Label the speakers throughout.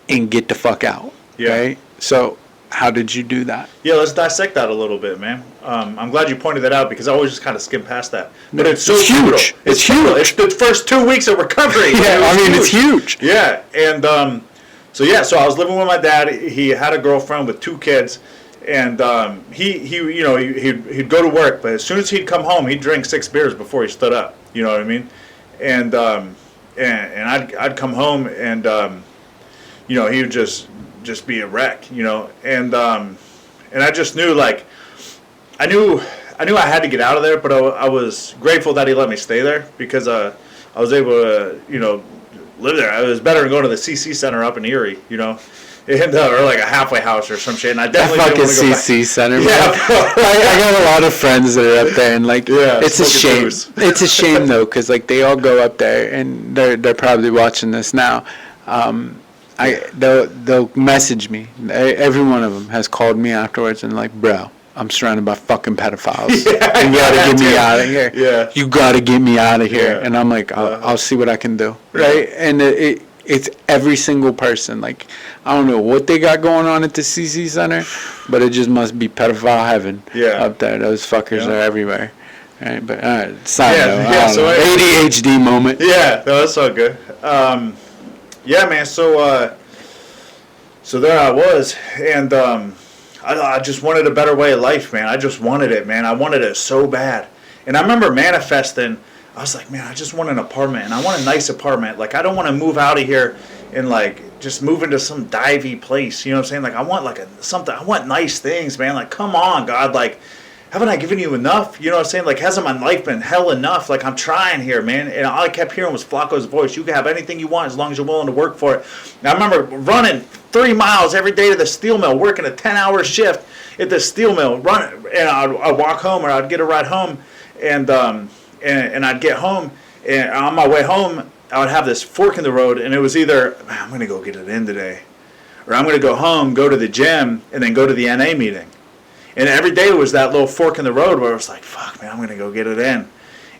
Speaker 1: and get the fuck out.
Speaker 2: Yeah.
Speaker 1: Right? So how did you do that?
Speaker 2: Yeah, let's dissect that a little bit, man. I'm glad you pointed that out because I always just kind of skim past that. But
Speaker 1: No,
Speaker 2: it's so
Speaker 1: it's
Speaker 2: brutal.
Speaker 1: huge. It's huge.
Speaker 2: It's the first 2 weeks of recovery.
Speaker 1: Yeah, I mean, it's huge.
Speaker 2: Yeah, and so I was living with my dad. He had a girlfriend with 2 kids, and he'd go to work, but as soon as he'd come home, he'd drink 6 beers before he stood up. You know what I mean? And I'd come home, and he would just be a wreck, and I just knew, like, I knew I had to get out of there, but I was grateful that he let me stay there because I was able to, live there. It was better than going to the CC Center up in Erie, and, or like a halfway house or some shit. And I definitely
Speaker 1: that
Speaker 2: didn't
Speaker 1: fucking
Speaker 2: want to go
Speaker 1: CC
Speaker 2: back.
Speaker 1: Center.
Speaker 2: Yeah,
Speaker 1: I got a lot of friends that are up there, and like, it's a shame. It's a shame though, because like they all go up there, and they're probably watching this now. They'll message me. Every one of them has called me afterwards and like, bro, I'm surrounded by fucking pedophiles.
Speaker 2: Yeah,
Speaker 1: you gotta get me out of here.
Speaker 2: Yeah.
Speaker 1: You gotta get me out of here.
Speaker 2: Yeah.
Speaker 1: And I'm like, I'll see what I can do. Right? And it's every single person. Like, I don't know what they got going on at the CC Center, but it just must be pedophile heaven up there. Those fuckers are everywhere. Right? But side note, ADHD moment.
Speaker 2: Yeah, no, that's all good. Yeah, man. So there I was, and I just wanted a better way of life, man. I just wanted it, man. I wanted it so bad. And I remember manifesting. I was like, man, I just want an apartment, and I want a nice apartment. Like, I don't want to move out of here and like just move into some divey place. You know what I'm saying? Like, I want like something. I want nice things, man. Like, come on, God. Like, haven't I given you enough? You know what I'm saying? Like, hasn't my life been hell enough? Like, I'm trying here, man. And all I kept hearing was Flacco's voice. You can have anything you want as long as you're willing to work for it. And I remember running 3 miles every day to the steel mill, working a 10-hour shift at the steel mill, running. And I'd walk home, or I'd get a ride home, and I'd get home, and on my way home, I would have this fork in the road, and it was either, man, I'm going to go get it in today, or I'm going to go home, go to the gym, and then go to the NA meeting. And every day was that little fork in the road where it was like, fuck, man, I'm going to go get it in.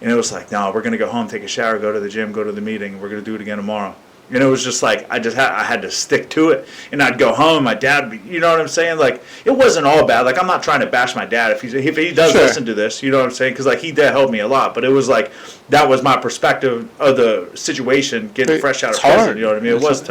Speaker 2: And it was like, no, we're going to go home, take a shower, go to the gym, go to the meeting, and we're going to do it again tomorrow. And it was just like, I had to stick to it. And I'd go home, my dad, you know what I'm saying? Like, it wasn't all bad. Like, I'm not trying to bash my dad if he does listen to this, you know what I'm saying? Because, like, he did help me a lot. But it was like, that was my perspective of the situation, getting fresh out of prison, you know what I mean? It was tough.